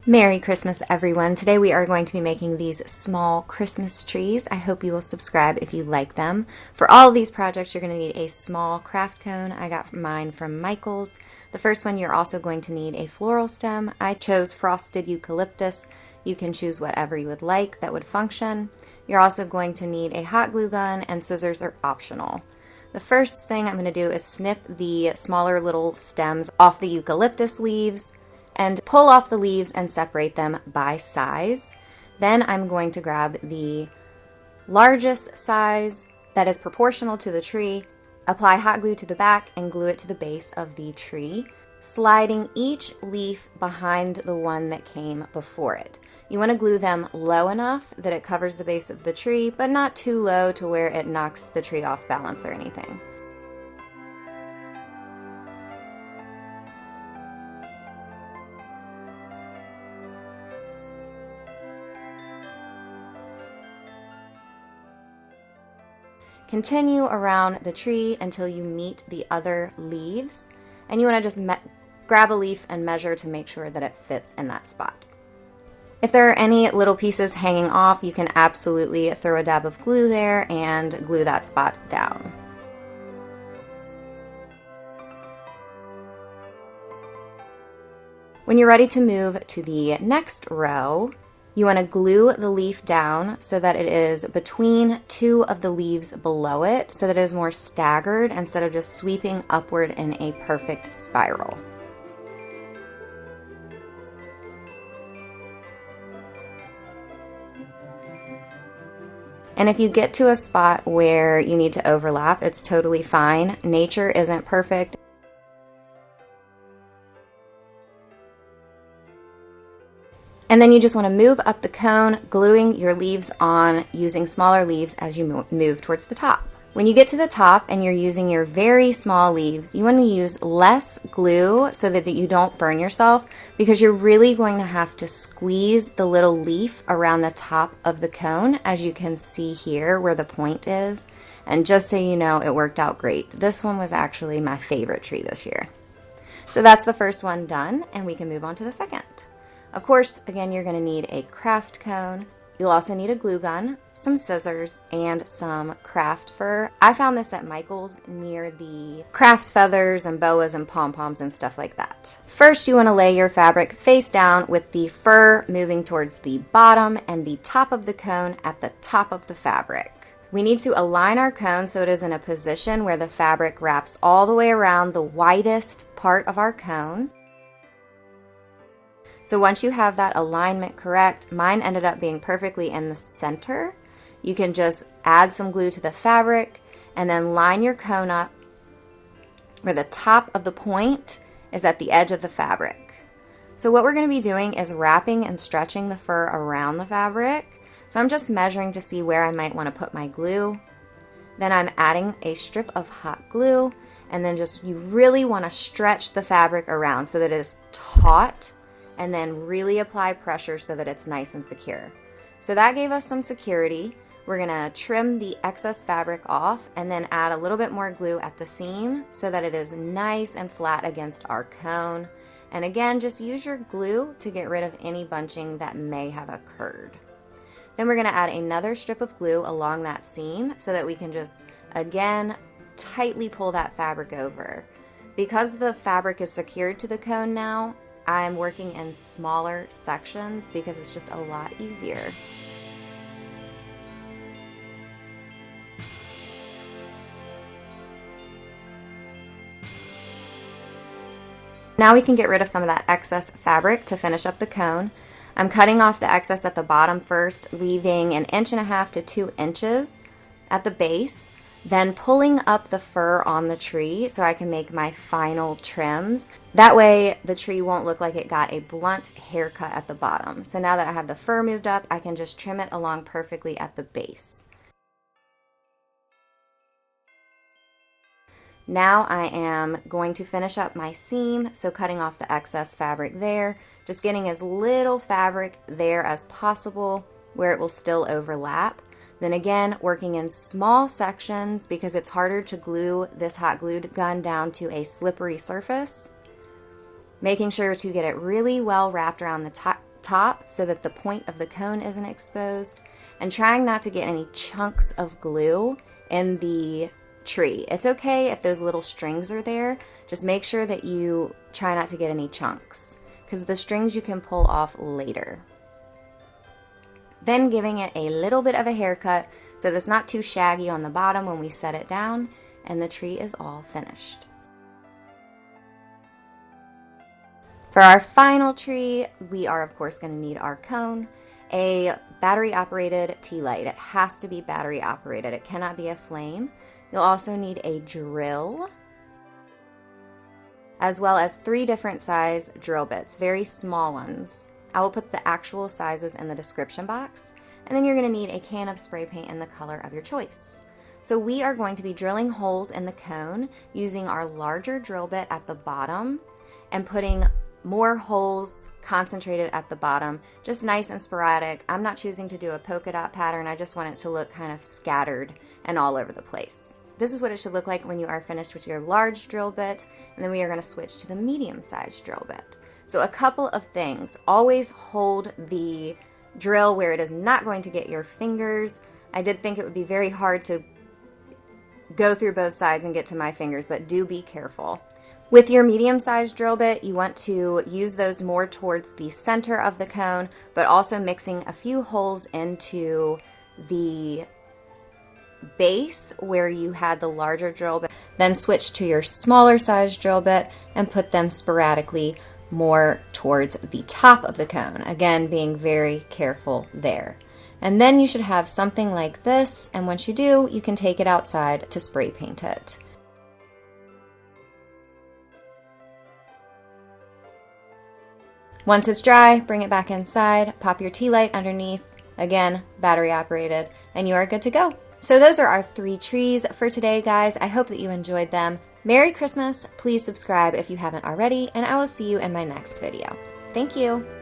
Merry Christmas, everyone. Today we are going to be making these small Christmas trees. I hope you will subscribe if you like them. For all of these projects, you're going to need a small craft cone. I got mine from Michael's. The first one, you're also going to need a floral stem. I chose frosted eucalyptus. You can choose whatever you would like that would function. You're also going to need a hot glue gun, and scissors are optional. The first thing I'm going to do is snip the smaller little stems off the eucalyptus leaves and pull off the leaves and separate them by size. Then I'm going to grab the largest size that is proportional to the tree, apply hot glue to the back, and glue it to the base of the tree, sliding each leaf behind the one that came before it. You want to glue them low enough that it covers the base of the tree, but not too low to where it knocks the tree off balance or anything. Continue around the tree until you meet the other leaves, and you want to just grab a leaf and measure to make sure that it fits in that spot. If there are any little pieces hanging off, you can absolutely throw a dab of glue there and glue that spot down. When you're ready to move to the next row, you want to glue the leaf down so that it is between two of the leaves below it, so that it is more staggered instead of just sweeping upward in a perfect spiral. And if you get to a spot where you need to overlap, it's totally fine. Nature isn't perfect. And then you just want to move up the cone, gluing your leaves on using smaller leaves as you move towards the top. When you get to the top and you're using your very small leaves, you want to use less glue so that you don't burn yourself, because you're really going to have to squeeze the little leaf around the top of the cone, as you can see here where the point is. And just so you know, it worked out great. This one was actually my favorite tree this year. So that's the first one done, and we can move on to the second. Of course, again, you're going to need a craft cone. You'll also need a glue gun, some scissors, and some Kraft fur. I found this at Michael's near the craft feathers and boas and pom-poms and stuff like that. First, you want to lay your fabric face down with the fur moving towards the bottom and the top of the cone at the top of the fabric. We need to align our cone so it is in a position where the fabric wraps all the way around the widest part of our cone. So once you have that alignment correct, mine ended up being perfectly in the center. You can just add some glue to the fabric and then line your cone up where the top of the point is at the edge of the fabric. So what we're going to be doing is wrapping and stretching the fur around the fabric. So I'm just measuring to see where I might want to put my glue. Then I'm adding a strip of hot glue, and then you really want to stretch the fabric around so that it is taut, and then really apply pressure so that it's nice and secure. So that gave us some security. We're gonna trim the excess fabric off and then add a little bit more glue at the seam so that it is nice and flat against our cone. And again, just use your glue to get rid of any bunching that may have occurred. Then we're gonna add another strip of glue along that seam so that we can just, again, tightly pull that fabric over. Because the fabric is secured to the cone now, I'm working in smaller sections because it's just a lot easier. Now we can get rid of some of that excess fabric to finish up the cone. I'm cutting off the excess at the bottom first, leaving 1.5 to 2 inches at the base. Then pulling up the fur on the tree so I can make my final trims. That way the tree won't look like it got a blunt haircut at the bottom. So now that I have the fur moved up, I can just trim it along perfectly at the base. Now I am going to finish up my seam, so cutting off the excess fabric there, just getting as little fabric there as possible where it will still overlap. Then again, working in small sections because it's harder to glue this hot glue gun down to a slippery surface. Making sure to get it really well wrapped around the top top so that the point of the cone isn't exposed, and trying not to get any chunks of glue in the tree. It's okay if those little strings are there. Just make sure that you try not to get any chunks, because the strings you can pull off later. Then giving it a little bit of a haircut so that it's not too shaggy on the bottom when we set it down, and the tree is all finished. For our final tree, we are of course going to need our cone, a battery operated tea light. It has to be battery operated. It cannot be a flame. You'll also need a drill, as well as 3 different size drill bits, very small ones. I will put the actual sizes in the description box. And then you're going to need a can of spray paint in the color of your choice. So we are going to be drilling holes in the cone using our larger drill bit at the bottom and putting more holes concentrated at the bottom, just nice and sporadic. I'm not choosing to do a polka dot pattern. I just want it to look kind of scattered and all over the place. This is what it should look like when you are finished with your large drill bit, and then we are going to switch to the medium-sized drill bit. So a couple of things. Always hold the drill where it is not going to get your fingers. I did think it would be very hard to go through both sides and get to my fingers, but do be careful. With your medium-sized drill bit, you want to use those more towards the center of the cone, but also mixing a few holes into the base where you had the larger drill bit. Then switch to your smaller sized drill bit and put them sporadically more towards the top of the cone. Again, being very careful there. And then you should have something like this, and once you do, you can take it outside to spray paint it. Once it's dry, bring it back inside, pop your tea light underneath, again, battery operated, and you are good to go. So those are our 3 trees for today, guys. I hope that you enjoyed them. Merry Christmas. Please subscribe if you haven't already, and I will see you in my next video. Thank you.